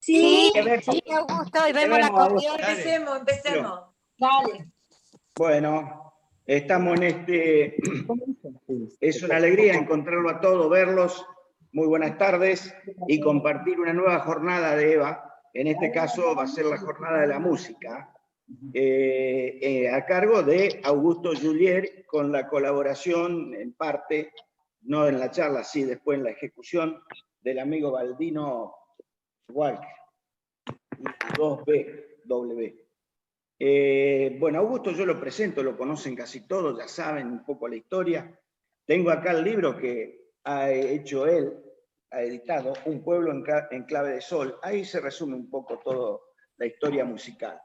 Sí, Sí, Augusto, y vemos la corriente. Empecemos. Dale. Bueno, estamos en este... Es una alegría encontrarlo a todos, verlos. Muy buenas tardes y compartir una nueva jornada de EVA. En este caso va a ser la jornada de la música, a cargo de Augusto Julier, con la colaboración en parte, no en la charla, sí después en la ejecución, del amigo Baldino Walker, 2BW. Bueno, Augusto yo lo presento, lo conocen casi todos, ya saben un poco la historia. Tengo acá el libro que ha hecho él, ha editado, Un pueblo en clave de sol. Ahí se resume un poco toda la historia musical.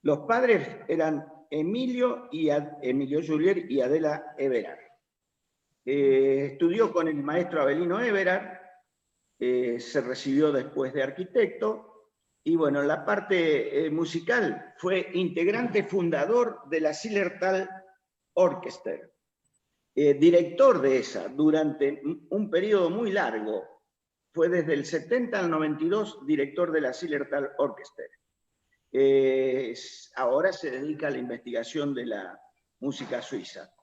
Los padres eran Emilio Julier y Adela Everard. Estudió con el maestro Avelino Everard, se recibió después de arquitecto, y bueno, la parte musical fue integrante fundador de la Zillertal Orchestra, director de esa durante un periodo muy largo. Fue desde el 70 al 92 director de la Zillertal Orchestra. Ahora se dedica a la investigación de la música suiza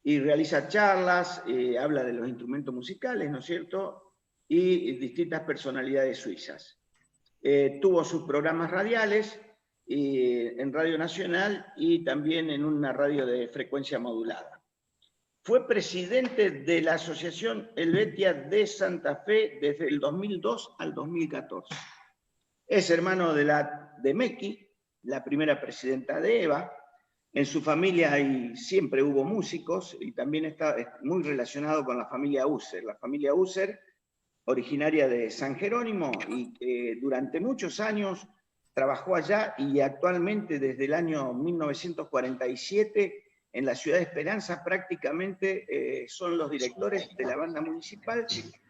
y realiza charlas, habla de los instrumentos musicales, ¿no es cierto?, y distintas personalidades suizas. Tuvo sus programas radiales en Radio Nacional y también en una radio de frecuencia modulada. Fue presidente de la Asociación Helvetia de Santa Fe desde el 2002 al 2014. Es hermano de Meki, la primera presidenta de EVA. En su familia siempre hubo músicos y también está muy relacionado con la familia User. La familia User, originaria de San Jerónimo, y que durante muchos años trabajó allá, y actualmente desde el año 1947 en la ciudad de Esperanza prácticamente son los directores de la banda municipal.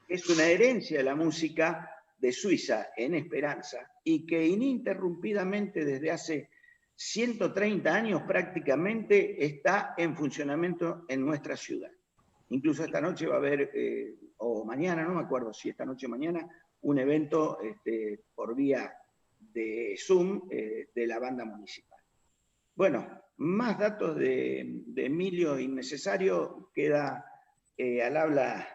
Es una herencia de la música de Suiza en Esperanza y que ininterrumpidamente desde hace 130 años prácticamente está en funcionamiento en nuestra ciudad. Incluso esta noche va a haber, o mañana, no me acuerdo si esta noche o mañana, un evento por vía de Zoom de la banda municipal. Bueno, más datos de Emilio innecesario, queda al habla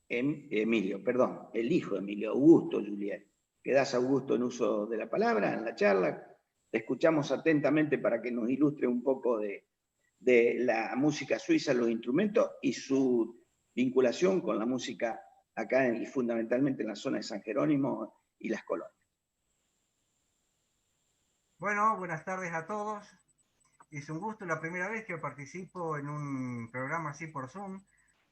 Emilio, perdón, el hijo de Emilio, Augusto Julier. Quedás, Augusto, en uso de la palabra, en la charla. Te escuchamos atentamente para que nos ilustre un poco de la música suiza, los instrumentos y su vinculación con la música acá y fundamentalmente en la zona de San Jerónimo y las colonias. Bueno, buenas tardes a todos. Es un gusto, la primera vez que participo en un programa así por Zoom.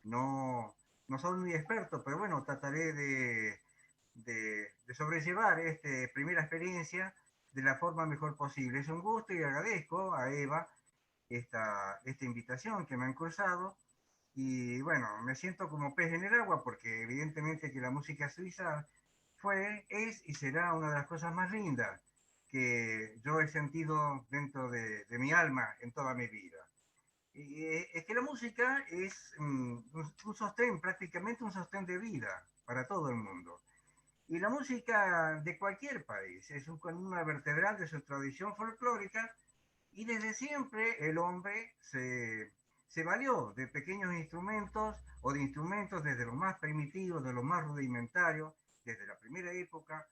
No soy muy experto, pero bueno, trataré de sobrellevar esta primera experiencia de la forma mejor posible. Es un gusto y agradezco a Eva esta invitación que me han cursado. Y bueno, me siento como pez en el agua porque evidentemente que la música suiza es y será una de las cosas más lindas que yo he sentido dentro de mi alma en toda mi vida. Y es que la música es un sostén, prácticamente un sostén de vida para todo el mundo. Y la música de cualquier país es una columna vertebral de su tradición folclórica, y desde siempre el hombre se valió de pequeños instrumentos o de instrumentos desde lo más primitivo, de lo más rudimentario, desde la primera época,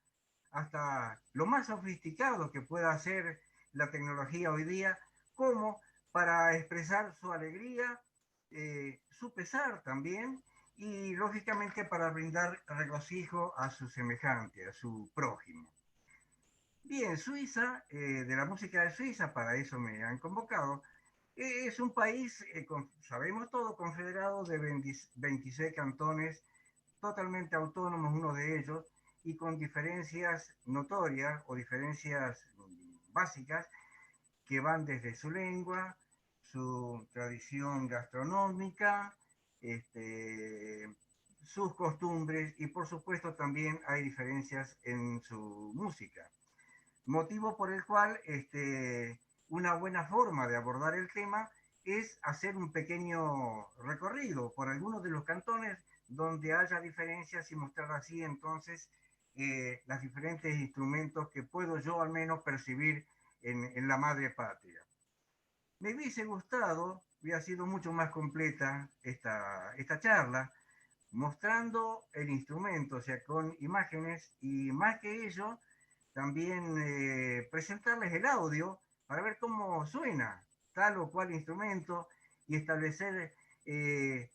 hasta lo más sofisticado que pueda hacer la tecnología hoy día, como para expresar su alegría, su pesar también, y lógicamente para brindar regocijo a su semejante, a su prójimo. Bien, Suiza, de la música de Suiza, para eso me han convocado, es un país, sabemos todo, confederado de 26 cantones totalmente autónomos, uno de ellos, y con diferencias notorias o diferencias básicas que van desde su lengua, su tradición gastronómica, sus costumbres, y por supuesto también hay diferencias en su música. Motivo por el cual una buena forma de abordar el tema es hacer un pequeño recorrido por algunos de los cantones donde haya diferencias y mostrar así entonces los diferentes instrumentos que puedo yo al menos percibir en la madre patria. Me hubiese gustado, hubiera sido mucho más completa esta charla, mostrando el instrumento, o sea, con imágenes y más que ello, también presentarles el audio para ver cómo suena tal o cual instrumento y establecer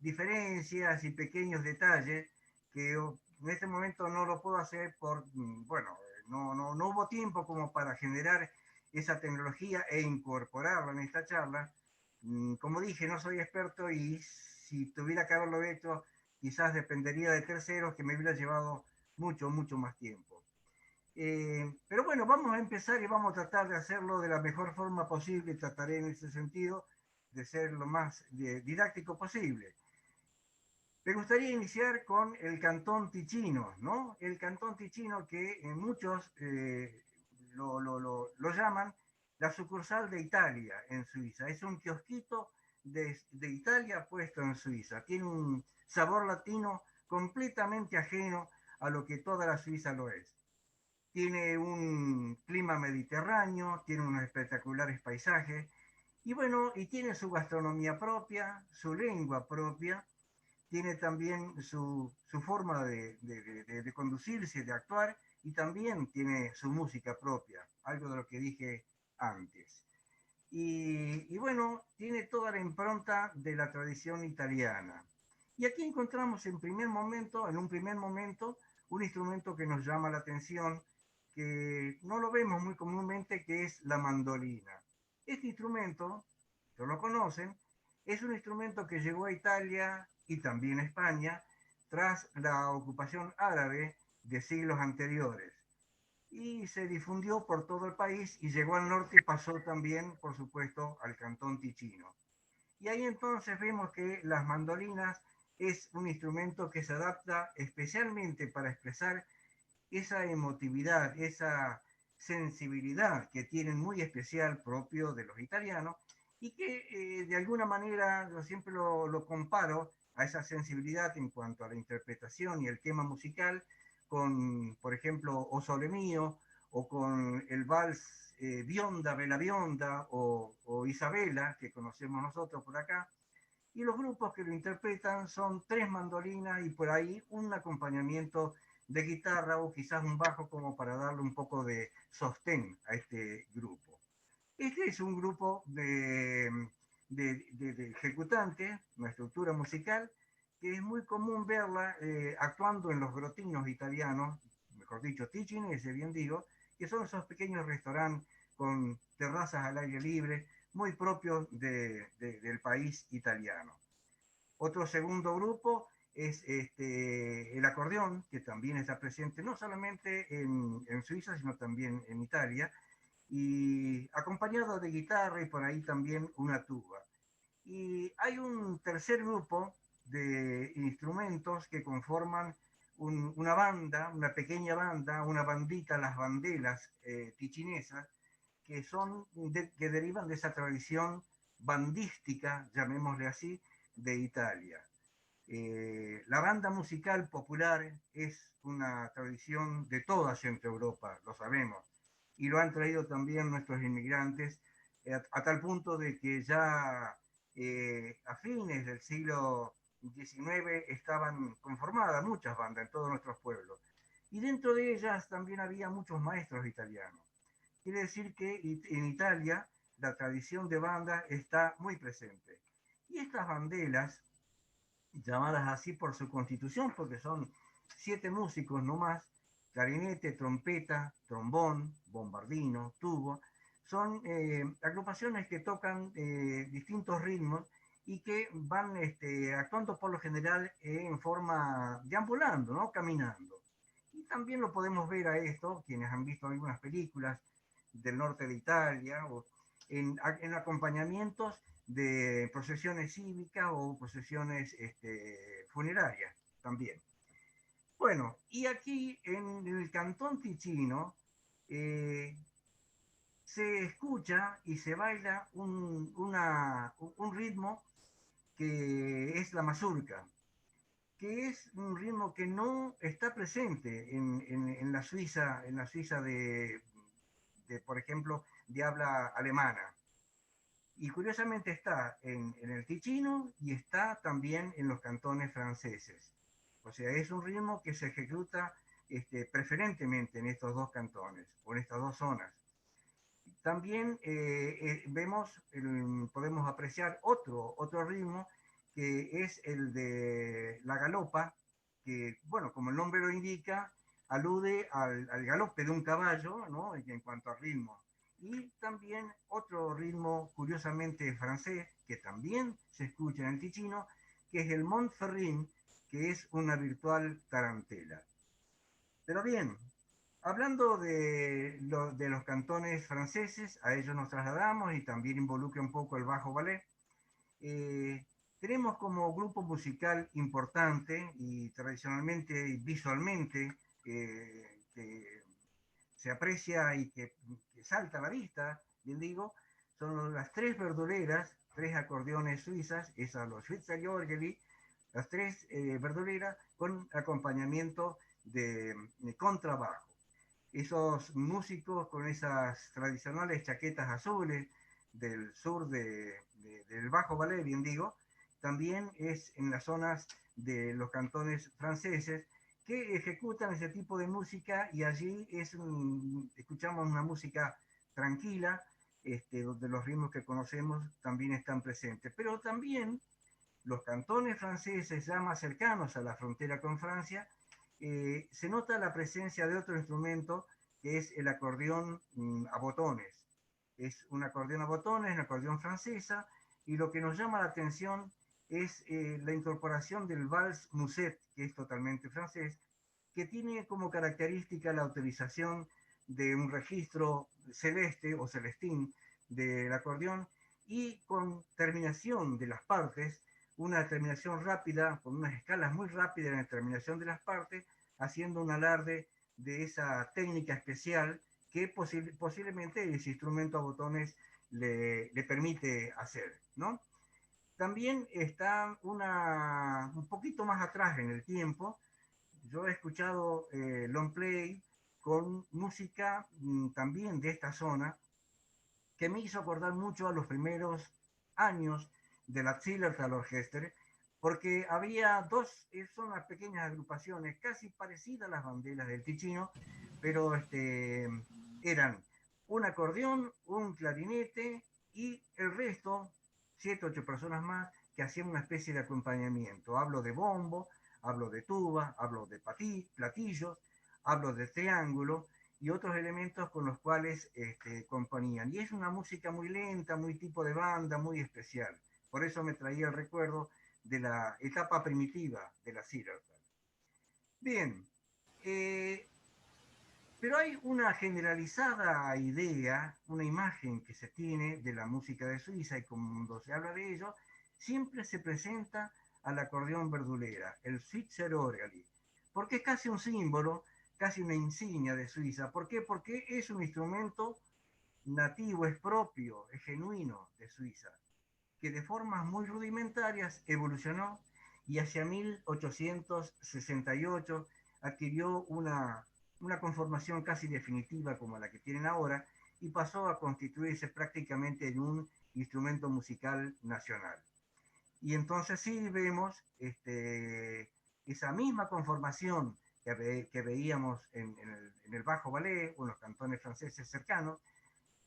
diferencias y pequeños detalles que en este momento no lo puedo hacer por, bueno, no hubo tiempo como para generar esa tecnología e incorporarla en esta charla. Como dije, no soy experto y si tuviera que haberlo hecho, quizás dependería de terceros que me hubiera llevado mucho más tiempo. Pero bueno, vamos a empezar y vamos a tratar de hacerlo de la mejor forma posible. Trataré en ese sentido de ser lo más didáctico posible. Me gustaría iniciar con el Cantón Ticino, ¿no? El Cantón Ticino que muchos lo llaman la sucursal de Italia en Suiza. Es un kiosquito de Italia puesto en Suiza. Tiene un sabor latino completamente ajeno a lo que toda la Suiza lo es. Tiene un clima mediterráneo, tiene unos espectaculares paisajes y bueno, y tiene su gastronomía propia, su lengua propia, tiene también su forma de conducirse, de actuar y también tiene su música propia, algo de lo que dije antes. Y bueno, tiene toda la impronta de la tradición italiana. Y aquí encontramos en un primer momento, un instrumento que nos llama la atención, que no lo vemos muy comúnmente, que es la mandolina. Este instrumento, todos lo conocen, es un instrumento que llegó a Italia y también a España tras la ocupación árabe de siglos anteriores y se difundió por todo el país y llegó al norte y pasó también, por supuesto, al Cantón Ticino. Y ahí entonces vemos que las mandolinas es un instrumento que se adapta especialmente para expresar esa emotividad, esa sensibilidad que tienen muy especial propio de los italianos y que de alguna manera yo siempre lo comparo a esa sensibilidad en cuanto a la interpretación y el tema musical con, por ejemplo, O Sole Mio o con el vals Bionda, Bella Bionda o Isabela, que conocemos nosotros por acá. Y los grupos que lo interpretan son tres mandolinas y por ahí un acompañamiento de guitarra o quizás un bajo como para darle un poco de sostén a este grupo. Este es un grupo de ejecutantes, una estructura musical, que es muy común verla actuando en los grotinos italianos, mejor dicho, ticinese, bien digo, que son esos pequeños restaurantes con terrazas al aire libre, muy propios del país italiano. Otro segundo grupo es el acordeón, que también está presente no solamente en Suiza, sino también en Italia, y acompañado de guitarra y por ahí también una tuba. Y hay un tercer grupo de instrumentos que conforman una banda, una pequeña banda, una bandita, las bandelas tichinesas, que derivan de esa tradición bandística, llamémosle así, de Italia. La banda musical popular es una tradición de toda Centro Europa, lo sabemos, y lo han traído también nuestros inmigrantes a tal punto de que ya a fines del siglo XIX estaban conformadas muchas bandas en todos nuestros pueblos, y dentro de ellas también había muchos maestros italianos. Quiere decir que en Italia la tradición de banda está muy presente. Y estas bandelas, llamadas así por su constitución, porque son 7 músicos no más, clarinete, trompeta, trombón, bombardino, tubo, son agrupaciones que tocan distintos ritmos y que van actuando por lo general en forma deambulando, ¿no? Caminando. Y también lo podemos ver a esto, quienes han visto algunas películas del norte de Italia, o en acompañamientos de procesiones cívicas o procesiones funerarias también. Bueno, y aquí en el Cantón Ticino se escucha y se baila un ritmo que es la mazurca, que es un ritmo que no está presente en la Suiza por ejemplo, de habla alemana. Y curiosamente está en el Ticino y está también en los cantones franceses. O sea, es un ritmo que se ejecuta preferentemente en estos dos cantones o en estas dos zonas. También podemos apreciar otro ritmo que es el de la galopa, que, bueno, como el nombre lo indica, alude al galope de un caballo, ¿no? En cuanto a ritmo. Y también otro ritmo curiosamente francés, que también se escucha en el Ticino, que es el Montferrin, que es una virtual tarantela. Pero bien, hablando de los cantones franceses, a ellos nos trasladamos y también involucra un poco el bajo ballet. Eh, Tenemos como grupo musical importante y tradicionalmente y visualmente que se aprecia y que salta a la vista, bien digo, son las tres verduleras, tres acordeones suizas, esas los Schweizerorgel, las tres verduleras con acompañamiento de contrabajo. Esos músicos con esas tradicionales chaquetas azules del sur del Bajo Valais, bien digo, también es en las zonas de los cantones franceses que ejecutan ese tipo de música y allí escuchamos una música tranquila, donde los ritmos que conocemos también están presentes. Pero también los cantones franceses ya más cercanos a la frontera con Francia, se nota la presencia de otro instrumento que es el acordeón a botones. Es un acordeón a botones, una acordeón francesa, y lo que nos llama la atención es la incorporación del vals musette, que es totalmente francés, que tiene como característica la utilización de un registro celeste o celestín del acordeón y con terminación de las partes, una terminación rápida, con unas escalas muy rápidas en la terminación de las partes, haciendo un alarde de esa técnica especial que posiblemente ese instrumento a botones le permite hacer, ¿no? También está un poquito más atrás en el tiempo. Yo he escuchado long play con música también de esta zona que me hizo acordar mucho a los primeros años de la Zillertal Orchester, porque había son unas pequeñas agrupaciones casi parecidas a las banderas del Ticino, pero eran un acordeón, un clarinete y el resto, 7, 8 personas más, que hacían una especie de acompañamiento. Hablo de bombo, hablo de tuba, hablo de platillos, hablo de triángulo, y otros elementos con los cuales componían. Y es una música muy lenta, muy tipo de banda, muy especial. Por eso me traía el recuerdo de la etapa primitiva de la Zillertal. Bien, pero hay una generalizada idea, una imagen que se tiene de la música de Suiza y cuando se habla de ello, siempre se presenta al acordeón verdulera, el Schweizerorgel, porque es casi un símbolo, casi una insignia de Suiza. ¿Por qué? Porque es un instrumento nativo, es propio, es genuino de Suiza, que de formas muy rudimentarias evolucionó y hacia 1868 adquirió una conformación casi definitiva como la que tienen ahora y pasó a constituirse prácticamente en un instrumento musical nacional. Y entonces sí vemos esa misma conformación que veíamos en el Bajo Valais o en los cantones franceses cercanos,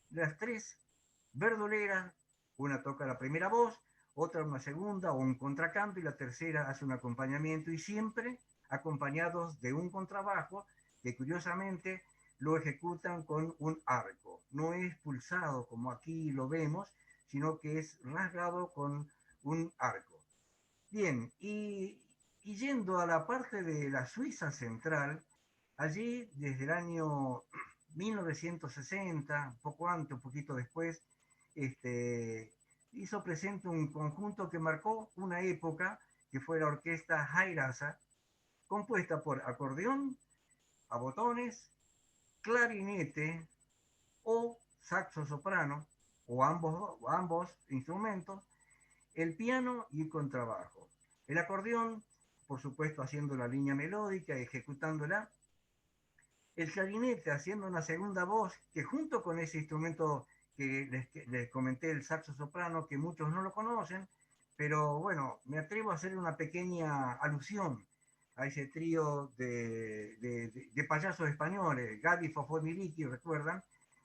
las tres verduleras, una toca la primera voz, otra una segunda o un contracanto y la tercera hace un acompañamiento y siempre acompañados de un contrabajo que curiosamente lo ejecutan con un arco. No es pulsado como aquí lo vemos, sino que es rasgado con un arco. Bien, y yendo a la parte de la Suiza central, allí desde el año 1960, un poco antes, un poquito después, hizo presente un conjunto que marcó una época, que fue la orquesta Hairasa, compuesta por acordeón a botones, clarinete o saxo soprano, o ambos instrumentos, el piano y el contrabajo. El acordeón por supuesto haciendo la línea melódica, ejecutándola. El clarinete haciendo una segunda voz, que junto con ese instrumento que les comenté, el saxo soprano, que muchos no lo conocen, pero bueno, me atrevo a hacer una pequeña alusión a ese trío de payasos españoles, Gabi, Fofó y Miliki, ¿recuerdan?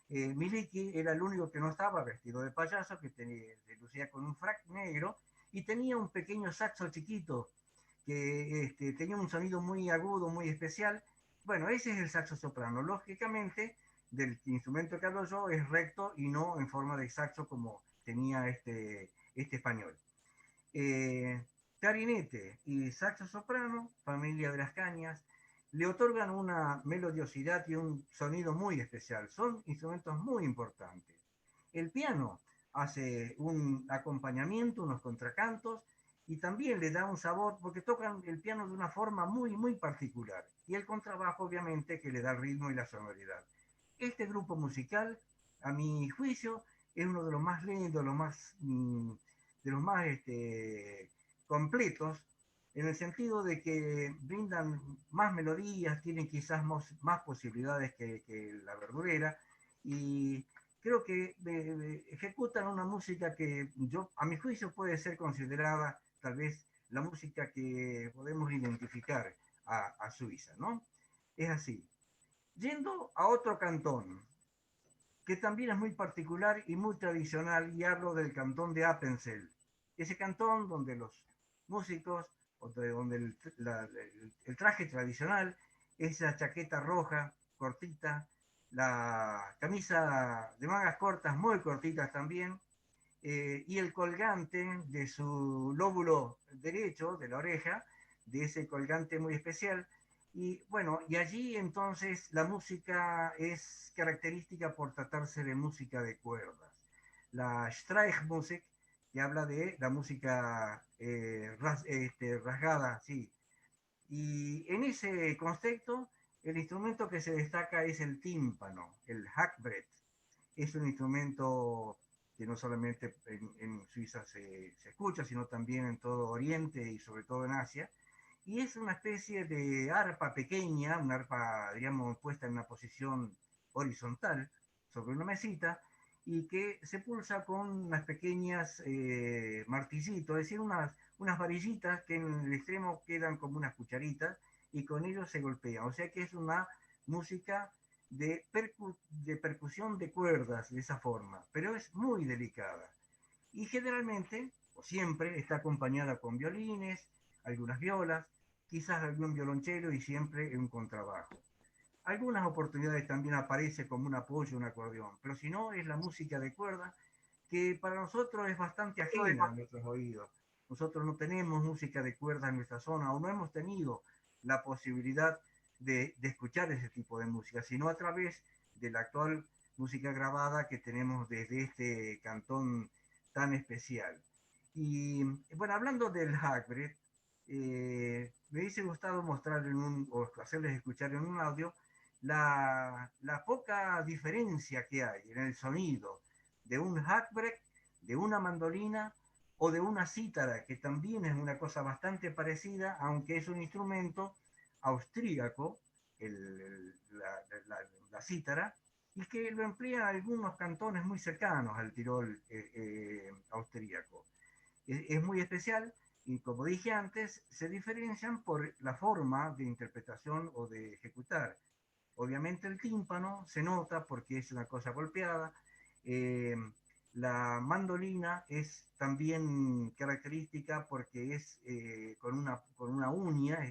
Miliki era el único que no estaba vestido de payaso, que se lucía con un frac negro y tenía un pequeño saxo chiquito que tenía un sonido muy agudo, muy especial. Bueno, ese es el saxo soprano. Lógicamente, del instrumento que hablo yo es recto y no en forma de saxo como tenía este español. Eh, Clarinete y saxo soprano, familia de las cañas, le otorgan una melodiosidad y un sonido muy especial. Son instrumentos muy importantes. El piano hace un acompañamiento, unos contracantos, y también le da un sabor, porque tocan el piano de una forma muy, muy particular. Y el contrabajo, obviamente, que le da el ritmo y la sonoridad. Este grupo musical, a mi juicio, es uno de los más lindos, de los más completos, en el sentido de que brindan más melodías, tienen quizás más posibilidades que la verdulera, y creo que ejecutan una música que yo, a mi juicio, puede ser considerada tal vez la música que podemos identificar a Suiza, ¿no? Es así. Yendo a otro cantón, que también es muy particular y muy tradicional, y hablo del cantón de Appenzell. Ese cantón donde los músicos, donde el traje tradicional, esa chaqueta roja, cortita, la camisa de mangas cortas, muy cortitas también, y el colgante de su lóbulo derecho, de la oreja, de ese colgante muy especial. Y bueno, y allí entonces la música es característica por tratarse de música de cuerdas. La Streichmusik, que habla de la música rasgada, sí. Y en ese contexto, el instrumento que se destaca es el tímpano, el Hackbrett. Es un instrumento que no solamente en Suiza se escucha, sino también en todo Oriente y sobre todo en Asia. Y es una especie de arpa pequeña, una arpa, digamos, puesta en una posición horizontal sobre una mesita y que se pulsa con unas pequeñas martillitos, es decir, unas varillitas que en el extremo quedan como unas cucharitas y con ellos se golpea. O sea que es una música de percusión de cuerdas de esa forma, pero es muy delicada. Y generalmente, o siempre, está acompañada con violines, algunas violas, quizás algún violonchelo y siempre un contrabajo. Algunas oportunidades también aparece como un apoyo, un acordeón, pero si no, es la música de cuerda que para nosotros es bastante ajena a nuestros oídos. Nosotros no tenemos música de cuerda en nuestra zona o no hemos tenido la posibilidad de escuchar ese tipo de música, sino a través de la actual música grabada que tenemos desde este cantón tan especial. Y bueno, hablando del Hackbrett, me hubiese gustado mostrar o hacerles escuchar en un audio la poca diferencia que hay en el sonido de un hackbrett, de una mandolina o de una cítara, que también es una cosa bastante parecida, aunque es un instrumento austríaco, la cítara, y que lo emplean algunos cantones muy cercanos al Tirol austríaco. Es muy especial y, como dije antes, se diferencian por la forma de interpretación o de ejecutar. Obviamente el tímpano se nota porque es una cosa golpeada. Eh, la mandolina es también característica porque es con una uña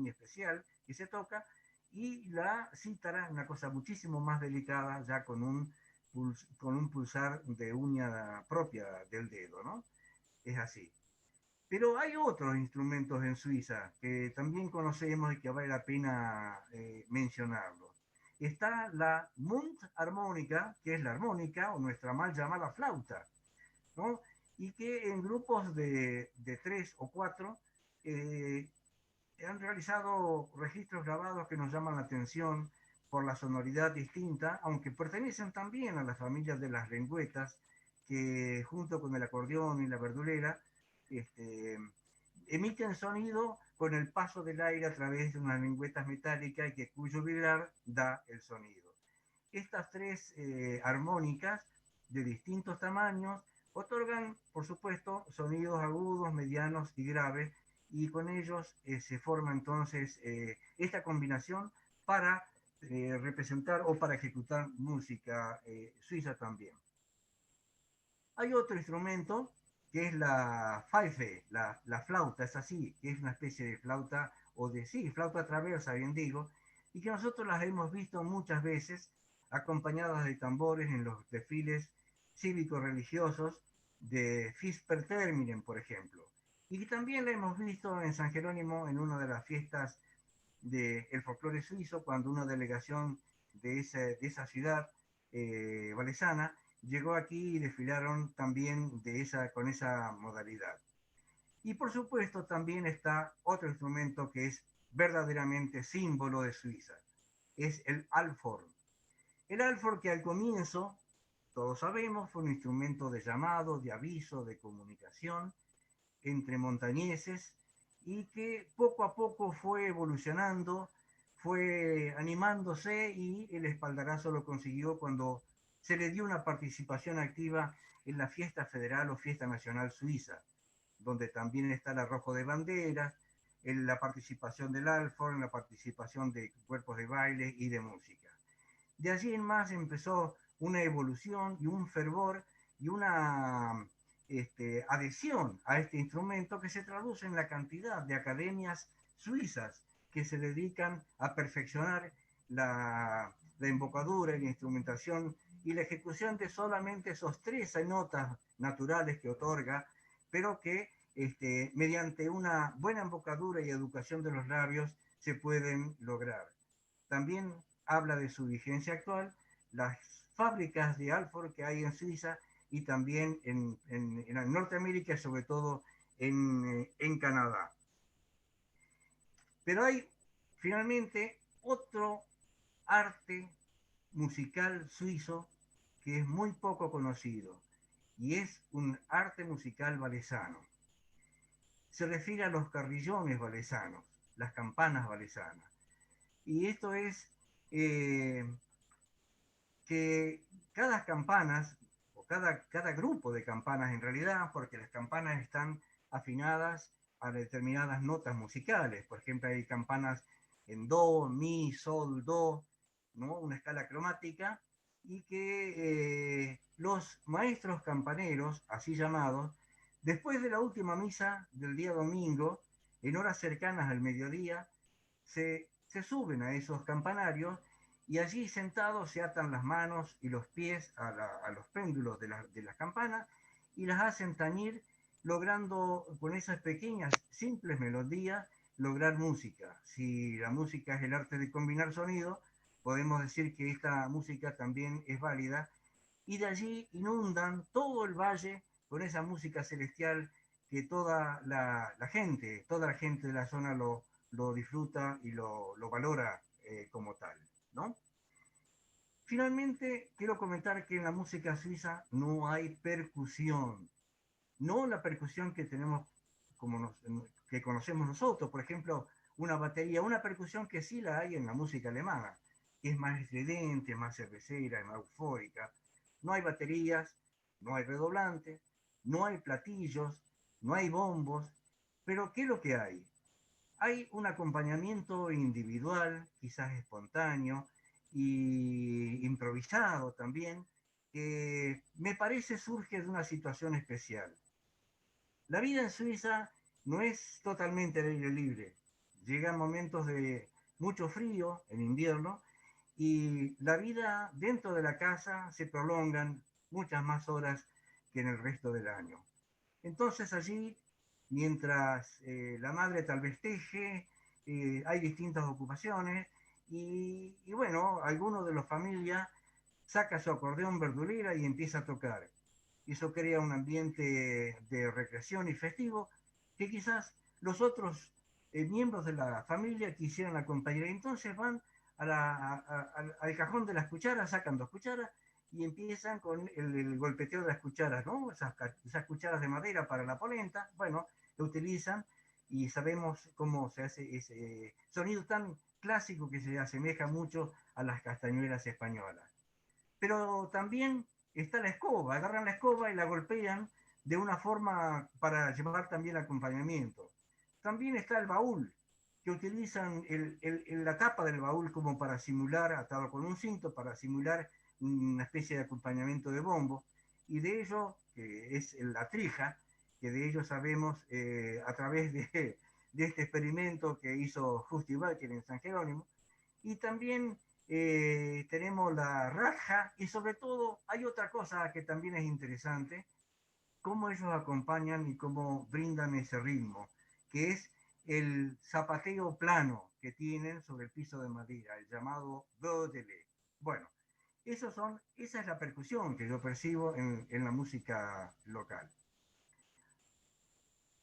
especial que se toca, y la cítara, una cosa muchísimo más delicada, ya con un pulsar de uña propia del dedo, ¿no? Es así. Pero hay otros instrumentos en Suiza que también conocemos y que vale la pena mencionarlos. Está la Mundharmonika, que es la armónica o nuestra mal llamada flauta, ¿no? Y que en grupos de 3 o 4 eh, han realizado registros grabados que nos llaman la atención por la sonoridad distinta, aunque pertenecen también a las familias de las lengüetas, que junto con el acordeón y la verdulera, este, emiten sonido con el paso del aire a través de unas lengüetas metálicas y cuyo vibrar da el sonido. Estas tres armónicas de distintos tamaños otorgan, por supuesto, sonidos agudos, medianos y graves, y con ellos se forma entonces esta combinación para representar o para ejecutar música suiza también. Hay otro instrumento que es la Pfeife, la flauta, es así, que es una especie de flauta, o de sí, flauta traversa, bien digo, y que nosotros las hemos visto muchas veces acompañadas de tambores en los desfiles cívicos religiosos de Fisperterminen, por ejemplo. Y que también la hemos visto en San Jerónimo en una de las fiestas del folclore suizo, cuando una delegación de esa ciudad valesana llegó aquí y desfilaron también con esa modalidad. Y por supuesto también está otro instrumento que es verdaderamente símbolo de Suiza, es el alforn. El alforn, que al comienzo, todos sabemos, fue un instrumento de llamado, de aviso, de comunicación entre montañeses, y que poco a poco fue evolucionando, fue animándose, y el espaldarazo lo consiguió cuando se le dio una participación activa en la fiesta federal o fiesta nacional suiza, donde también está el arrojo de banderas, en la participación del alforn, la participación de cuerpos de baile y de música. De allí en más empezó una evolución y un fervor y una adhesión a este instrumento, que se traduce en la cantidad de academias suizas que se dedican a perfeccionar la embocadura y la instrumentación y la ejecución de solamente esos 13 notas naturales que otorga, pero que mediante una buena embocadura y educación de los labios se pueden lograr. También habla de su vigencia actual las fábricas de alforn que hay en Suiza y también en Norteamérica y sobre todo en Canadá. Pero hay finalmente otro arte musical suizo que es muy poco conocido, y es un arte musical valesano. Se refiere a los carrillones valesanos, las campanas valesanas. Y esto es que cada campanas, o cada grupo de campanas en realidad, porque las campanas están afinadas a determinadas notas musicales. Por ejemplo, hay campanas en do, mi, sol, do, ¿no? Una escala cromática, y que los maestros campaneros, así llamados, después de la última misa del día domingo, en horas cercanas al mediodía, se suben a esos campanarios, y allí sentados se atan las manos y los pies a los péndulos de las campanas y las hacen tañir, logrando con esas pequeñas, simples melodías, lograr música. Si la música es el arte de combinar sonido, podemos decir que esta música también es válida, y de allí inundan todo el valle con esa música celestial que toda la gente de la zona lo disfruta y lo valora como tal, ¿no? Finalmente, quiero comentar que en la música suiza no hay percusión, no la percusión que tenemos, que conocemos nosotros, por ejemplo, una batería, una percusión que sí la hay en la música alemana, que es más estridente, más cervecera, más eufórica. No hay baterías, no hay redoblantes, no hay platillos, no hay bombos, pero ¿qué es lo que hay? Hay un acompañamiento individual, quizás espontáneo y improvisado también, que me parece surge de una situación especial. La vida en Suiza no es totalmente al aire libre. Llegan momentos de mucho frío en invierno, y la vida dentro de la casa se prolongan muchas más horas que en el resto del año. Entonces allí, mientras la madre tal vez teje, hay distintas ocupaciones, y bueno, alguno de la familia saca su acordeón verdulera y empieza a tocar. Eso crea un ambiente de recreación y festivo que quizás los otros miembros de la familia quisieran acompañar. Entonces van al cajón de las cucharas, sacan 2 cucharas y empiezan con el golpeteo de las cucharas, ¿no? Esas cucharas de madera para la polenta, bueno, lo utilizan, y sabemos cómo se hace ese sonido tan clásico que se asemeja mucho a las castañuelas españolas. Pero también está la escoba, agarran la escoba y la golpean de una forma para llevar también acompañamiento. También está el baúl, que utilizan la tapa del baúl como para simular, atado con un cinto, para simular una especie de acompañamiento de bombo, y de ello, que es la trija, que de ello sabemos a través de este experimento que hizo Justy Walker en San Jerónimo, y también tenemos la raja, y sobre todo hay otra cosa que también es interesante, cómo ellos acompañan y cómo brindan ese ritmo, que es el zapateo plano que tienen sobre el piso de madera, el llamado godele. Bueno, esa es la percusión que yo percibo en la música local.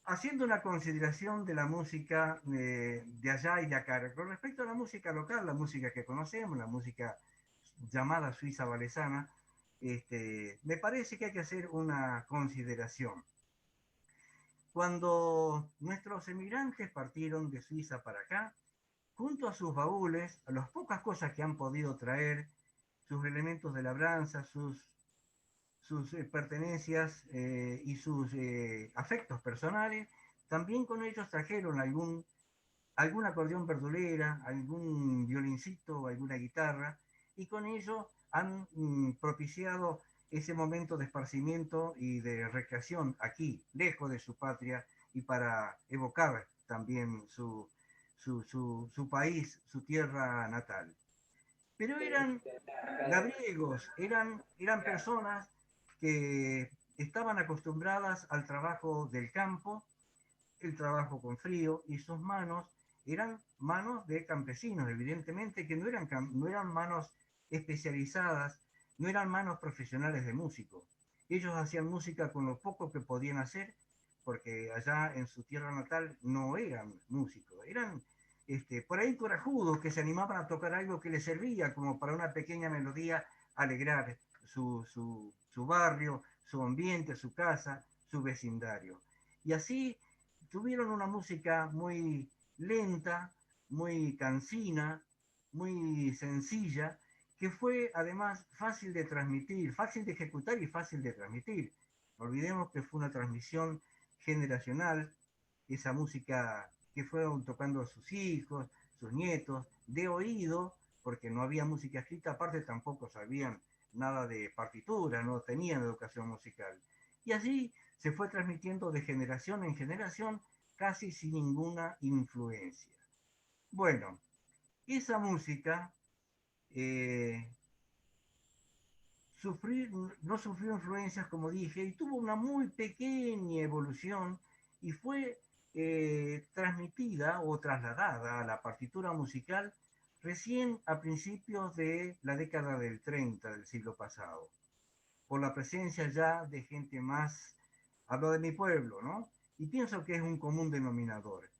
Haciendo una consideración de la música de allá y de acá, con respecto a la música local, la música que conocemos, la música llamada suiza valesana, me parece que hay que hacer una consideración. Cuando nuestros emigrantes partieron de Suiza para acá, junto a sus baúles, a las pocas cosas que han podido traer, sus elementos de labranza, sus pertenencias y sus afectos personales, también con ellos trajeron algún acordeón verdulera, algún violincito, alguna guitarra, y con ello han propiciado ese momento de esparcimiento y de recreación aquí, lejos de su patria, y para evocar también su país, su tierra natal. Pero eran labriegos, eran personas que estaban acostumbradas al trabajo del campo, el trabajo con frío, y sus manos eran manos de campesinos, evidentemente que no eran manos especializadas, no eran manos profesionales de músico. Ellos hacían música con lo poco que podían hacer, porque allá en su tierra natal no eran músicos, eran por ahí corajudos que se animaban a tocar algo que les servía como para una pequeña melodía alegrar su barrio, su ambiente, su casa, su vecindario. Y así tuvieron una música muy lenta, muy cansina, muy sencilla, que fue además fácil de transmitir, fácil de ejecutar y fácil de transmitir. No olvidemos que fue una transmisión generacional, esa música que fueron tocando a sus hijos, sus nietos, de oído, porque no había música escrita, aparte tampoco sabían nada de partitura, no tenían educación musical. Y así se fue transmitiendo de generación en generación casi sin ninguna influencia. Bueno, esa música eh, no sufrió influencias, como dije, y tuvo una muy pequeña evolución y fue transmitida o trasladada a la partitura musical recién a principios de la década del 30 del siglo pasado, por la presencia ya de gente más, hablo de mi pueblo, ¿no? Y pienso que es un común denominador,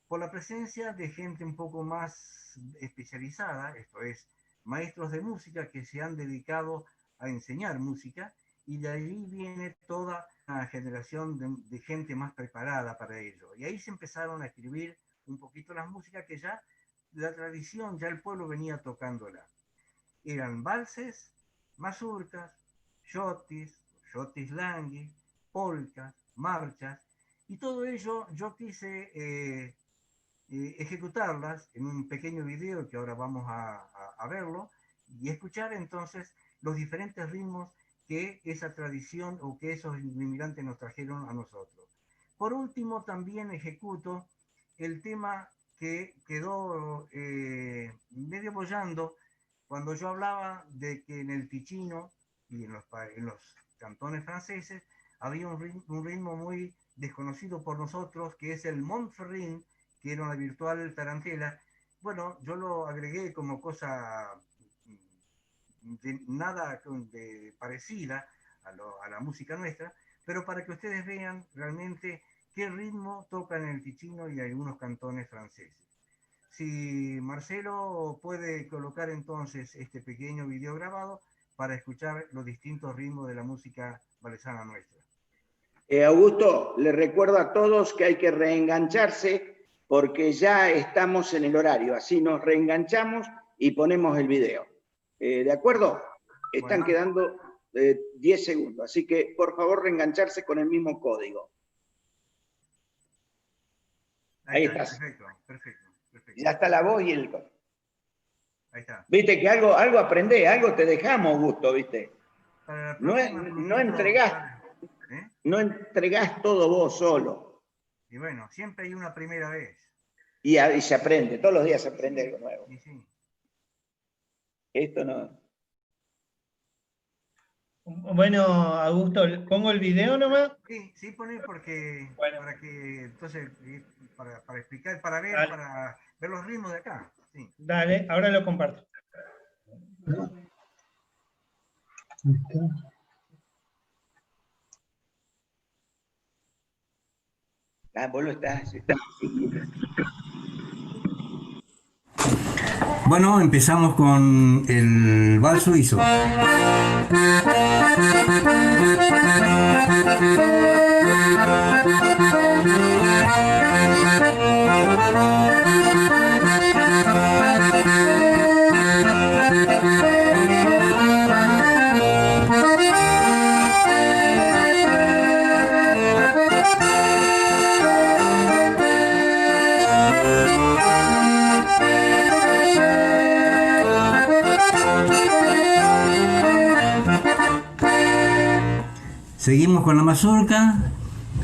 por la presencia de gente un poco más especializada, esto es, maestros de música que se han dedicado a enseñar música, y de ahí viene toda una generación de gente más preparada para ello. Y ahí se empezaron a escribir un poquito las músicas que ya la tradición, ya el pueblo venía tocándola. Eran valses, mazurcas, shotis langui, polcas, marchas, y todo ello yo quise ejecutarlas en un pequeño video que ahora vamos a verlo y escuchar entonces los diferentes ritmos que esa tradición o que esos inmigrantes nos trajeron a nosotros. Por último, también ejecuto el tema que quedó medio bollando cuando yo hablaba de que en el Ticino y en los cantones franceses había un ritmo muy desconocido por nosotros, que es el Montferrin, que era una virtual tarantela. Bueno, yo lo agregué como cosa nada parecida a la música nuestra, pero para que ustedes vean realmente qué ritmo tocan en el Ticino y algunos cantones franceses. Si Marcelo puede colocar entonces este pequeño video grabado para escuchar los distintos ritmos de la música valesana nuestra. Augusto, le recuerdo a todos que hay que reengancharse porque ya estamos en el horario, así nos reenganchamos y ponemos el video. ¿De acuerdo? Están quedando 10 segundos, así que por favor reengancharse con el mismo código. Ahí estás. Perfecto. Ya está la voz y el... Ahí está. Viste que algo aprendés, algo te dejamos, Augusto, ¿viste? No entregás todo vos solo. Y bueno, siempre hay una primera vez. Y se aprende, todos los días se aprende algo nuevo. Sí. Esto no... Bueno, Augusto, ¿pongo el video nomás? Sí, poné porque bueno, para que entonces para explicar, para ver, dale, para ver los ritmos de acá. Sí. Dale, ahora lo comparto. Vos lo estás... Bueno, empezamos con el vals suizo. Seguimos con la mazurca,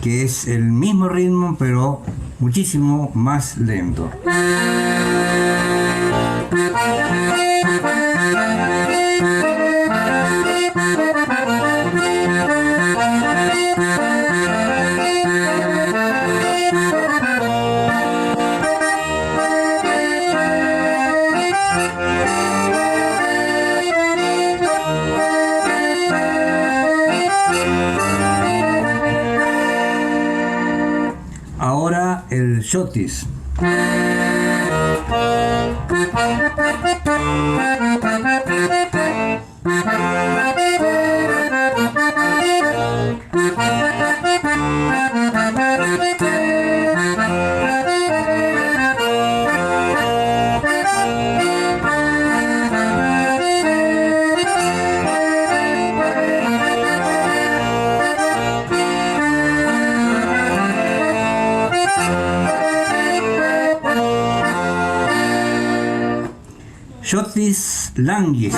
que es el mismo ritmo, pero muchísimo más lento. Ahora el shotis. Shotis Langis.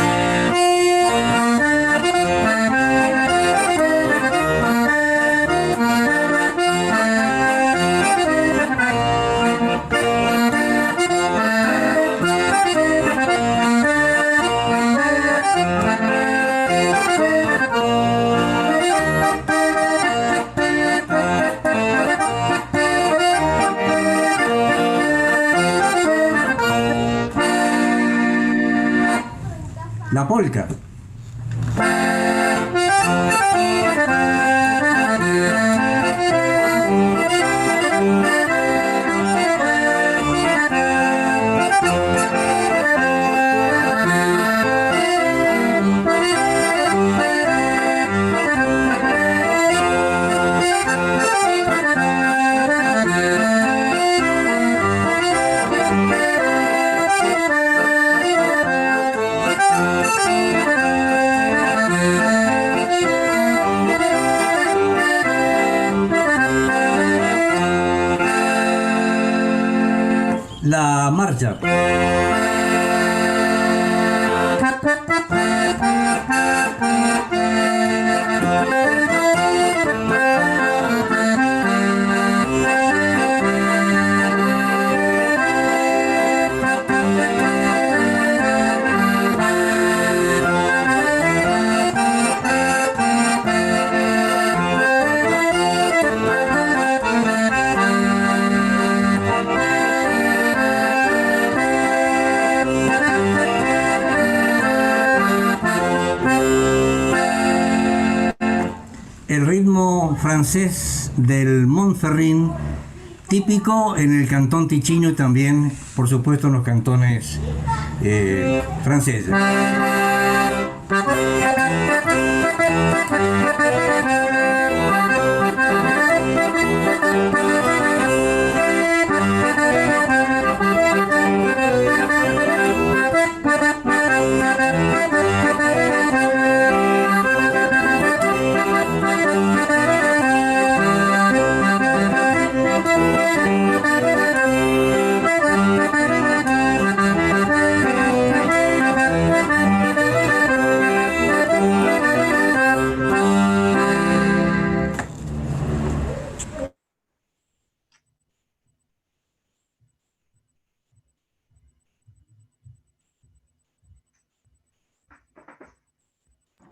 La polka. La marcha. El ritmo francés del Montferrín, típico en el cantón Ticino y también, por supuesto, en los cantones franceses.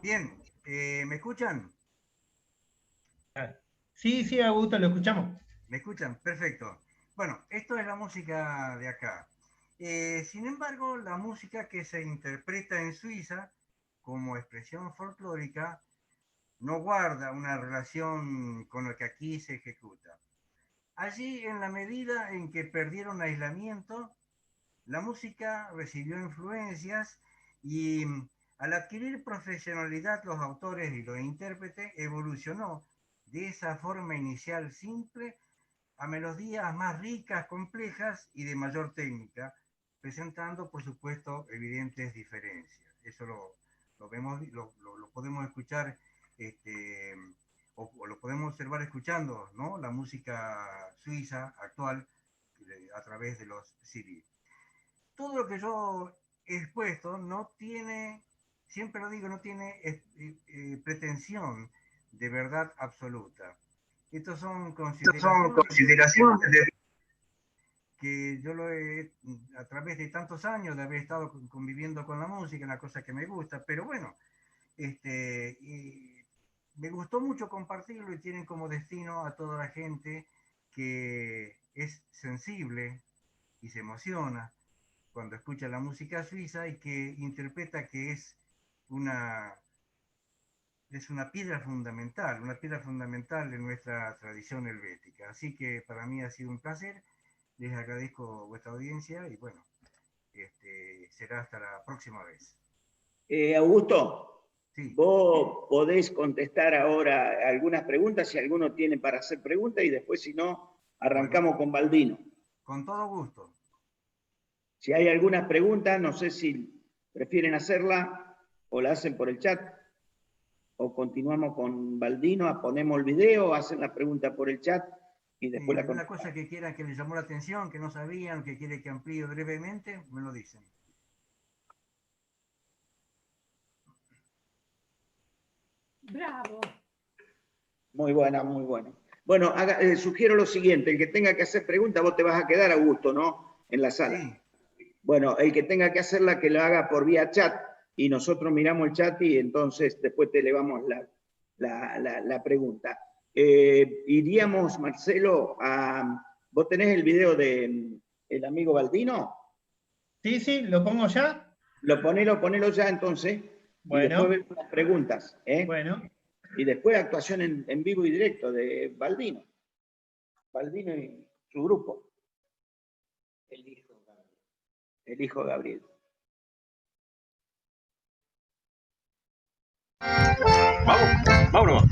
Bien, ¿me escuchan? Sí, sí, Augusto, lo escuchamos. ¿Me escuchan? Perfecto. Bueno, esto es la música de acá. Sin embargo, la música que se interpreta en Suiza como expresión folclórica no guarda una relación con lo que aquí se ejecuta. Allí, en la medida en que perdieron aislamiento, la música recibió influencias y al adquirir profesionalidad los autores y los intérpretes evolucionó de esa forma inicial simple a melodías más ricas, complejas y de mayor técnica, presentando, por supuesto, evidentes diferencias. Eso lo vemos, lo podemos escuchar, o lo podemos observar escuchando, ¿no? La música suiza actual a través de los CD. Todo lo que yo he expuesto no tiene, siempre lo digo, no tiene pretensión de verdad absoluta. Estas son consideraciones que yo a través de tantos años de haber estado conviviendo con la música, una cosa que me gusta, pero bueno, me gustó mucho compartirlo y tienen como destino a toda la gente que es sensible y se emociona cuando escucha la música suiza y que interpreta que es una piedra fundamental de nuestra tradición helvética. Así que para mí ha sido un placer, les agradezco vuestra audiencia y bueno, será hasta la próxima vez. Augusto, Sí. vos podés contestar ahora algunas preguntas, si alguno tiene para hacer preguntas, y después, si no, arrancamos con Baldino. Con todo gusto. Si hay algunas preguntas, no sé si prefieren hacerla o la hacen por el chat, o continuamos con Baldino, ponemos el video, hacen la pregunta por el chat y después la alguna cosa que quieran que les llamó la atención, que no sabían, que quiere que amplíe brevemente, me lo dicen. Bravo. Muy buena, muy buena. Bueno, sugiero lo siguiente, el que tenga que hacer preguntas, vos te vas a quedar, Augusto, ¿no? En la sala. Sí. Bueno, el que tenga que hacerla, que lo haga por vía chat, y nosotros miramos el chat y entonces después te elevamos la pregunta. Iríamos, Marcelo, ¿vos tenés el video del amigo Baldino? Sí, sí, ¿lo pongo ya? Ponelo ya entonces, Bueno. Y después vemos las preguntas. Bueno. Y después actuación en vivo y directo de Baldino. Baldino y su grupo. El hijo Gabriel. Vámonos.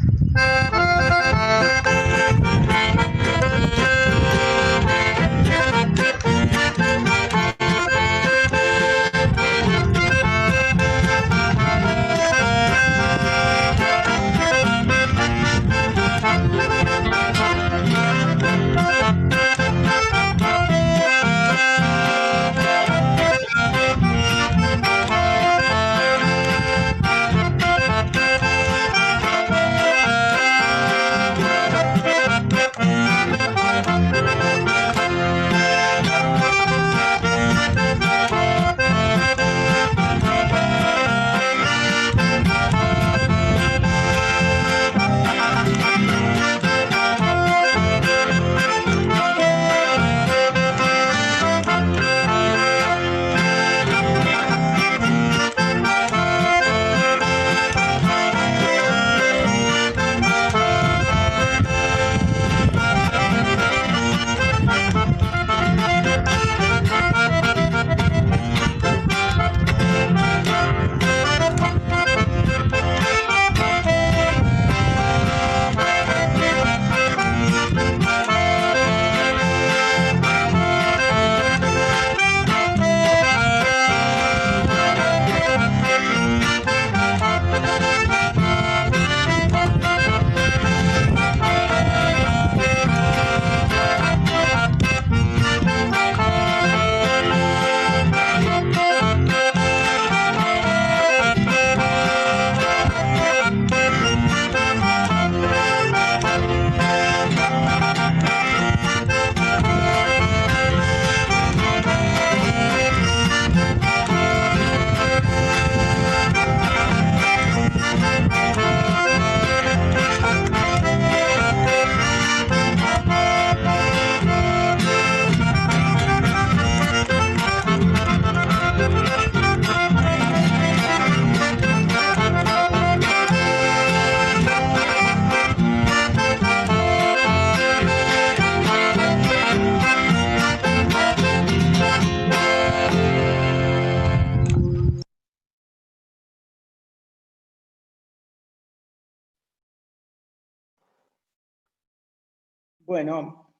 Bueno,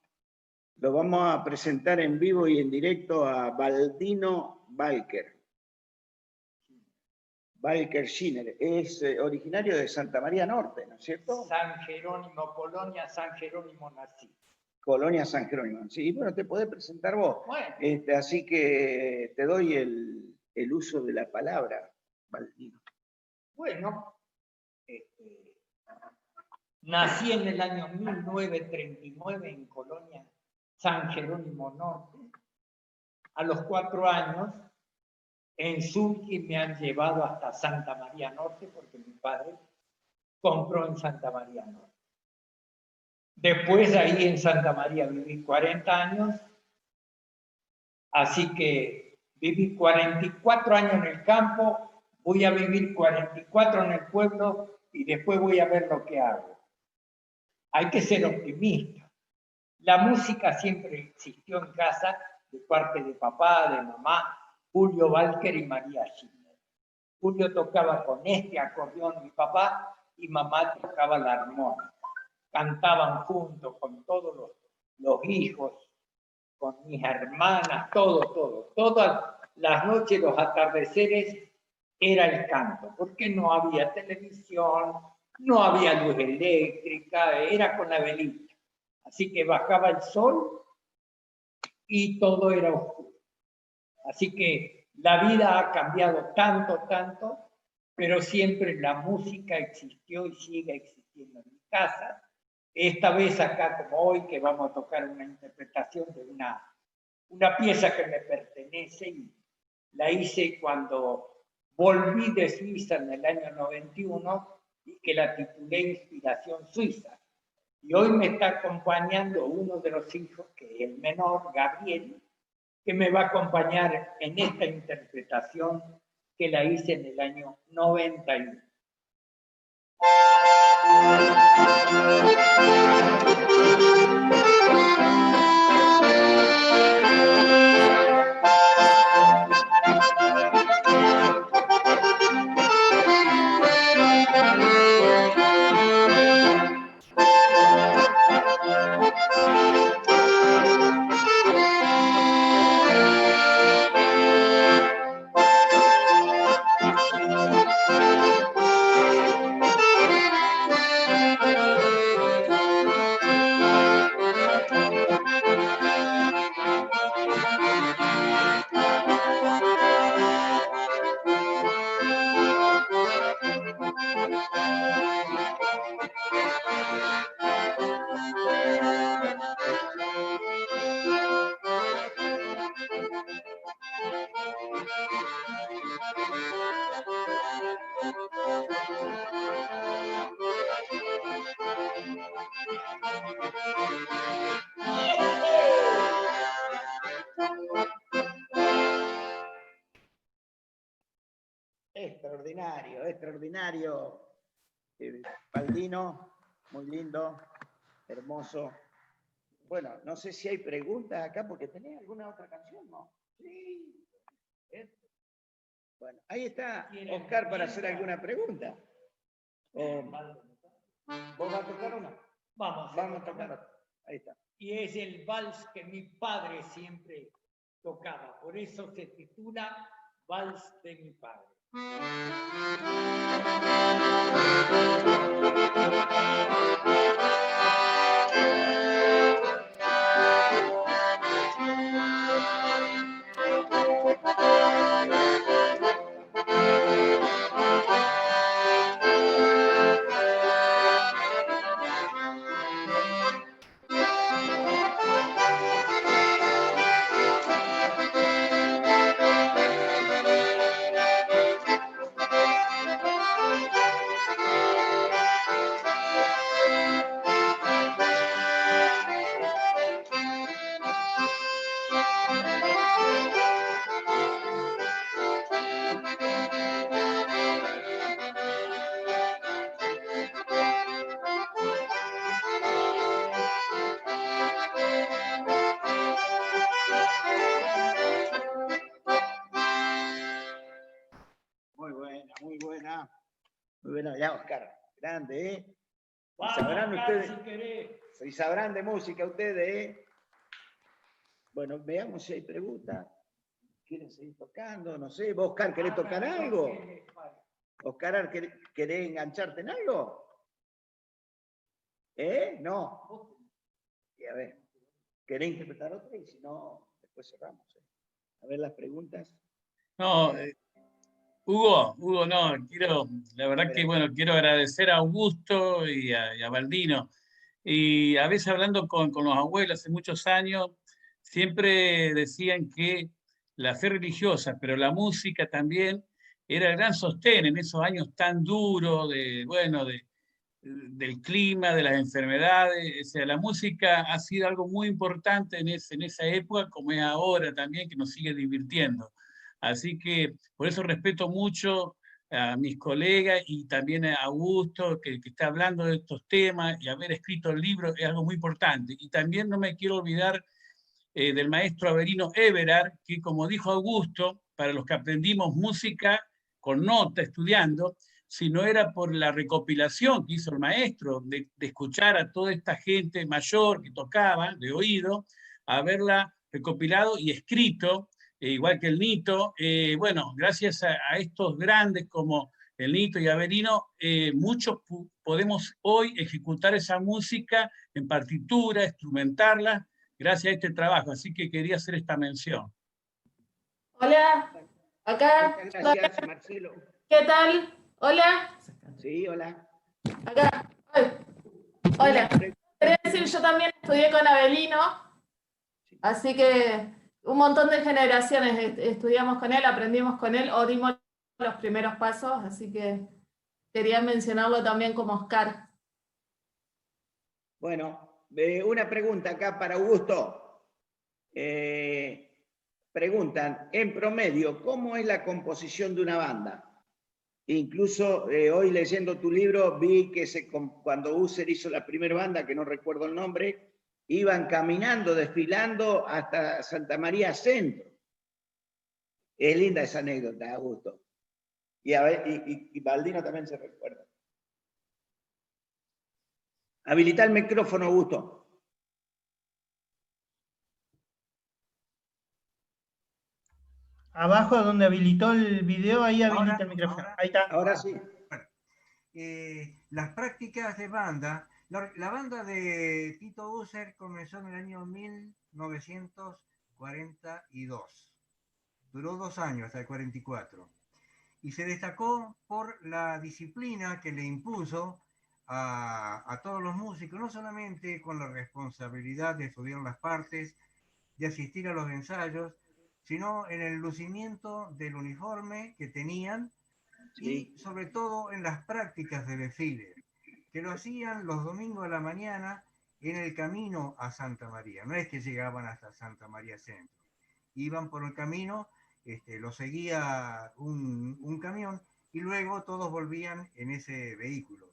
lo vamos a presentar en vivo y en directo a Baldino Balker. Balker Schiner. Es originario de Santa María Norte, ¿no es cierto? San Jerónimo, Colonia San Jerónimo nací. Colonia San Jerónimo. Sí, bueno, te podés presentar vos. Bueno. Así que te doy el uso de la palabra, Baldino. Bueno, nací en el año 1939 en Colonia San Jerónimo Norte. A los 4 años, en Sulqui me han llevado hasta Santa María Norte porque mi padre compró en Santa María Norte. Después ahí en Santa María viví 40 años, así que viví 44 años en el campo, voy a vivir 44 en el pueblo y después voy a ver lo que hago. Hay que ser optimista. La música siempre existió en casa de parte de papá, de mamá, Julio Balker y María Schiller. Julio tocaba con este acordeón mi papá y mamá tocaba la armónica. Cantaban juntos con todos los hijos, con mis hermanas, todo. Todas las noches, los atardeceres, era el canto, porque no había televisión, no había luz eléctrica, era con la velita. Así que bajaba el sol y todo era oscuro. Así que la vida ha cambiado tanto, pero siempre la música existió y sigue existiendo en mi casa. Esta vez acá, como hoy, que vamos a tocar una interpretación de una pieza que me pertenece y la hice cuando volví de Suiza en el año 91 y que la titulé Inspiración Suiza. Y hoy me está acompañando uno de los hijos, que es el menor, Gabriel, que me va a acompañar en esta interpretación que la hice en el año 91. Extraordinario. Baldino, muy lindo, hermoso. Bueno, no sé si hay preguntas acá, porque tenés alguna otra canción, ¿no? Sí. Bueno, ahí está Oscar para hacer alguna pregunta. ¿Vos vas a tocar una? Vamos a tocar. Ahí está. Y es el vals que mi padre siempre tocaba. Por eso se titula Vals de mi padre. Muy buena. Muy buena, ya, Oscar. Grande, ¿eh? Sabrán ustedes, si querés. si sabrán de música ustedes, ¿eh? Bueno, veamos si hay preguntas. ¿Quieren seguir tocando? No sé. ¿Vos, Oscar, querés tocar algo? Oscar, ¿querés engancharte en algo? No. Y a ver, ¿querés interpretar otra? Y si no, después cerramos. A ver las preguntas. No, Hugo, no, la verdad que bueno, quiero agradecer a Augusto y a Baldino. Y a veces hablando con los abuelos hace muchos años, siempre decían que la fe religiosa, pero la música también era el gran sostén en esos años tan duros del clima, de las enfermedades. O sea, la música ha sido algo muy importante en esa época, como es ahora también, que nos sigue divirtiendo. Así que por eso respeto mucho a mis colegas y también a Augusto, que está hablando de estos temas, y haber escrito el libro es algo muy importante. Y también no me quiero olvidar del maestro Avelino Everard, que como dijo Augusto, para los que aprendimos música con nota, estudiando, si no era por la recopilación que hizo el maestro, de escuchar a toda esta gente mayor que tocaba, de oído, haberla recopilado y escrito, igual que el Nito. Bueno, gracias a estos grandes como el Nito y Avelino, muchos podemos hoy ejecutar esa música en partitura, instrumentarla, gracias a este trabajo. Así que quería hacer esta mención. Hola, acá. Muchas gracias, Marcelo. ¿Qué tal? Hola, Sí, hola. acá. Ay, hola. Quería decir, yo también estudié con Avelino, así que un montón de generaciones estudiamos con él, aprendimos con él, o dimos los primeros pasos, así que quería mencionarlo también como Oscar. Bueno, una pregunta acá para Augusto. Preguntan, en promedio, ¿cómo es la composición de una banda? Incluso hoy leyendo tu libro vi que cuando User hizo la primera banda, que no recuerdo el nombre, iban caminando, desfilando hasta Santa María Centro. Es linda esa anécdota, Augusto. Y Baldino también se recuerda. Habilita el micrófono, Augusto. Abajo donde habilitó el video, ahí habilita el micrófono. Ahí está. Ahora sí. Las prácticas de banda, la banda de Tito User comenzó en el año 1942. Duró 2 años, hasta el 44. Y se destacó por la disciplina que le impuso a todos los músicos, no solamente con la responsabilidad de estudiar las partes, de asistir a los ensayos, sino en el lucimiento del uniforme que tenían y sobre todo en las prácticas de desfile, que lo hacían los domingos de la mañana en el camino a Santa María. No es que llegaban hasta Santa María Centro, iban por el camino, lo seguía un camión y luego todos volvían en ese vehículo.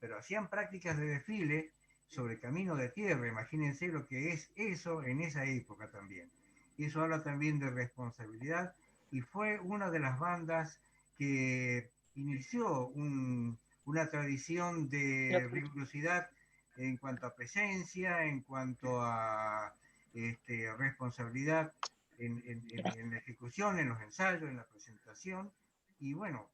Pero hacían prácticas de desfile sobre camino de tierra, imagínense lo que es eso en esa época también. Y eso habla también de responsabilidad y fue una de las bandas que inició una tradición de rigurosidad en cuanto a presencia, en cuanto a responsabilidad en la ejecución, en los ensayos, en la presentación, y bueno,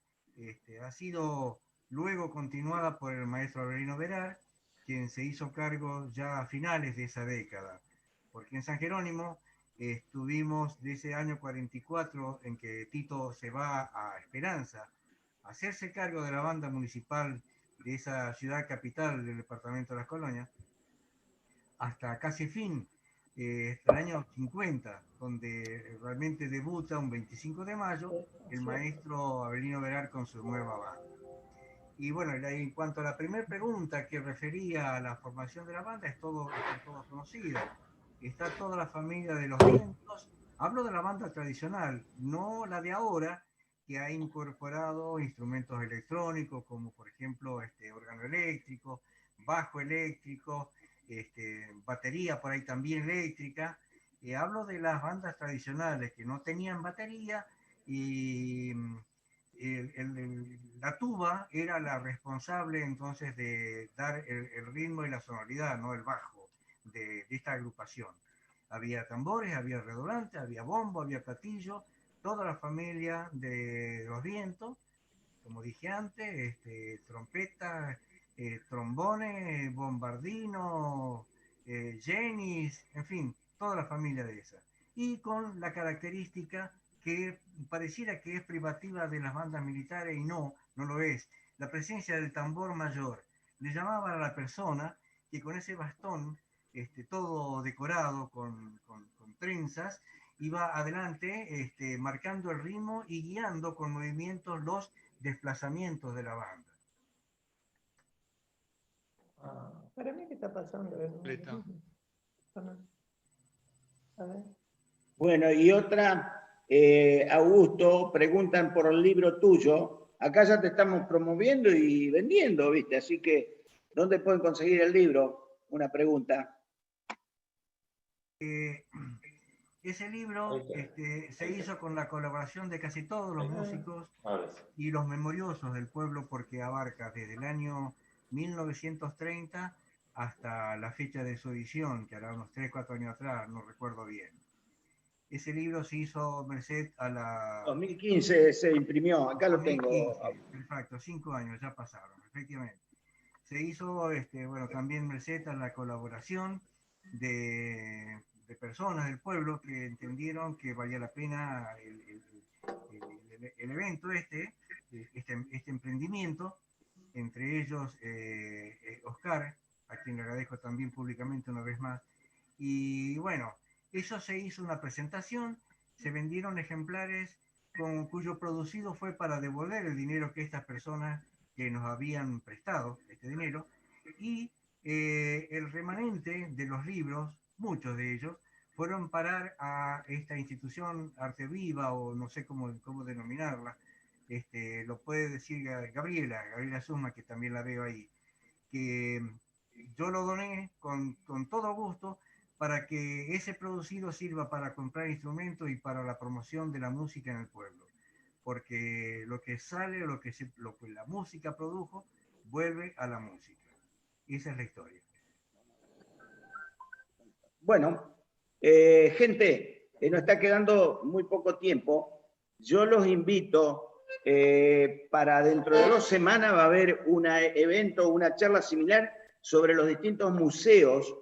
ha sido luego continuada por el maestro Avelino Verar, quien se hizo cargo ya a finales de esa década, porque en San Jerónimo estuvimos de ese año 44 en que Tito se va a Esperanza a hacerse cargo de la banda municipal de esa ciudad capital del departamento de Las Colonias, hasta casi fin, hasta el año 50, donde realmente debuta un 25 de mayo el maestro Avelino Verar con su nueva banda. Y bueno, en cuanto a la primera pregunta que refería a la formación de la banda, está todo conocido. Está toda la familia de los vientos. Hablo de la banda tradicional, no la de ahora, que ha incorporado instrumentos electrónicos, como por ejemplo órgano eléctrico, bajo eléctrico, batería por ahí también eléctrica. Hablo de las bandas tradicionales que no tenían batería y la tuba era la responsable entonces de dar el ritmo y la sonoridad, ¿no? El bajo de esta agrupación. Había tambores, había redoblantes, había bombo, había platillo, toda la familia de los vientos, como dije antes, trompeta, trombones, bombardino, jenis, en fin, toda la familia de esa. Y con la característica que pareciera que es privativa de las bandas militares y no lo es, la presencia del tambor mayor. Le llamaban a la persona que con ese bastón, todo decorado con trenzas, iba adelante marcando el ritmo y guiando con movimientos los desplazamientos de la banda. ¿Para mí qué está pasando? A ver. Bueno, y otra, Augusto, preguntan por el libro tuyo. Acá ya te estamos promoviendo y vendiendo, ¿viste? Así que, ¿dónde pueden conseguir el libro? Una pregunta. Ese libro se hizo con la colaboración de casi todos los músicos y los memoriosos del pueblo, porque abarca desde el año 1930 hasta la fecha de su edición, que hará unos 3, 4 años atrás, no recuerdo bien. Ese libro se hizo merced a la... 2015 se imprimió, acá lo 2015, tengo. Exacto, 5 años ya pasaron, efectivamente. Se hizo, bueno, también merced a la colaboración de personas del pueblo que entendieron que valía la pena el evento este emprendimiento, entre ellos Oscar, a quien le agradezco también públicamente una vez más. Y bueno, eso se hizo una presentación, se vendieron ejemplares cuyo producido fue para devolver el dinero que estas personas que nos habían prestado, este dinero, y el remanente de los libros, muchos de ellos, fueron parar a esta institución Arte Viva, o no sé cómo denominarla, lo puede decir Gabriela Suma, que también la veo ahí, que yo lo doné con todo gusto para que ese producido sirva para comprar instrumentos y para la promoción de la música en el pueblo. Porque lo que sale, lo que la música produjo, vuelve a la música. Esa es la historia. Bueno, gente, nos está quedando muy poco tiempo. Yo los invito, para dentro de 2 semanas va a haber un evento, una charla similar sobre los distintos museos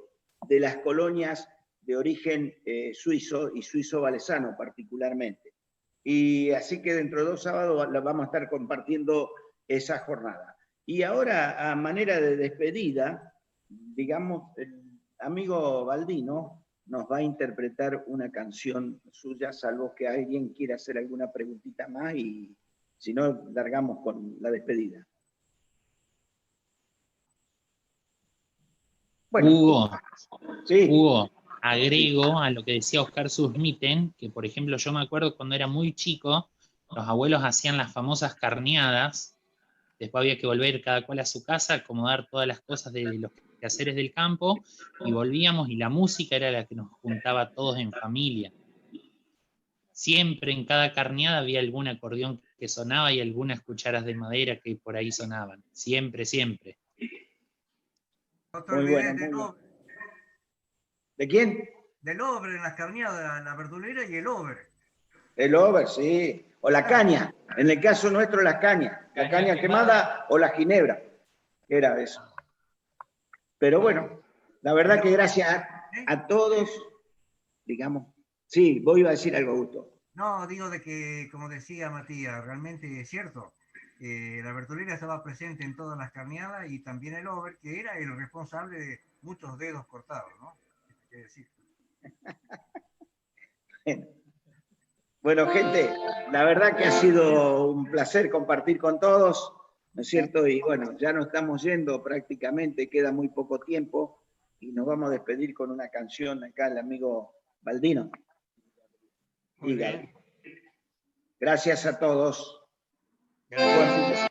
de las colonias de origen suizo y suizo-valesano particularmente. Y así que dentro de 2 sábados vamos a estar compartiendo esa jornada. Y ahora, a manera de despedida, digamos, el amigo Baldino nos va a interpretar una canción suya, salvo que alguien quiera hacer alguna preguntita más, y si no, largamos con la despedida. Bueno, Hugo, sí. Hugo, agrego a lo que decía Oscar Susmiten, que por ejemplo yo me acuerdo cuando era muy chico, los abuelos hacían las famosas carneadas, después había que volver cada cual a su casa, acomodar todas las cosas de los quehaceres del campo, y volvíamos y la música era la que nos juntaba todos en familia. Siempre en cada carneada había algún acordeón que sonaba y algunas cucharas de madera que por ahí sonaban. Siempre, siempre. Muy bueno. ¿De quién? Del over en las carneadas, la verdulera y el over. El over, sí. O la caña. En el caso nuestro, la caña. La caña quemada o la ginebra. Era eso. Pero bueno, la verdad que gracias a todos, digamos. Sí, vos ibas a decir algo, Augusto. No, digo de que, como decía Matías, realmente es cierto. La verdulera estaba presente en todas las carneadas, y también el over, que era el responsable de muchos dedos cortados, ¿no? ¿Qué decir? Bueno, gente, la verdad que ha sido un placer compartir con todos, ¿no es cierto? Y bueno, ya nos estamos yendo prácticamente, queda muy poco tiempo, y nos vamos a despedir con una canción acá, el amigo Baldino. Y Gaby. Gracias a todos. Gracias.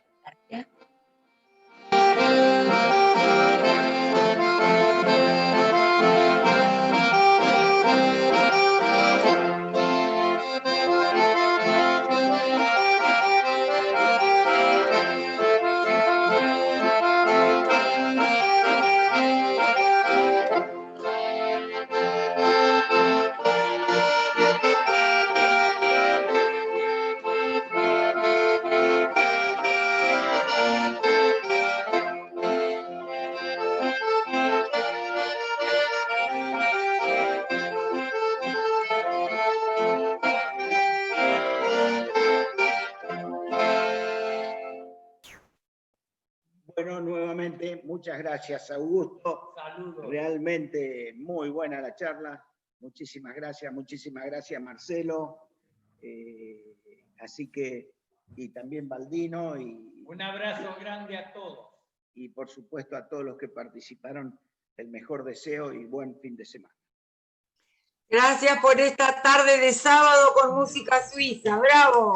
Bueno, nuevamente, muchas gracias, Augusto. Saludos. Realmente muy buena la charla. Muchísimas gracias, Marcelo. Así que, y también Baldino. Un abrazo grande a todos. Y por supuesto a todos los que participaron, el mejor deseo y buen fin de semana. Gracias por esta tarde de sábado con música suiza. ¡Bravo!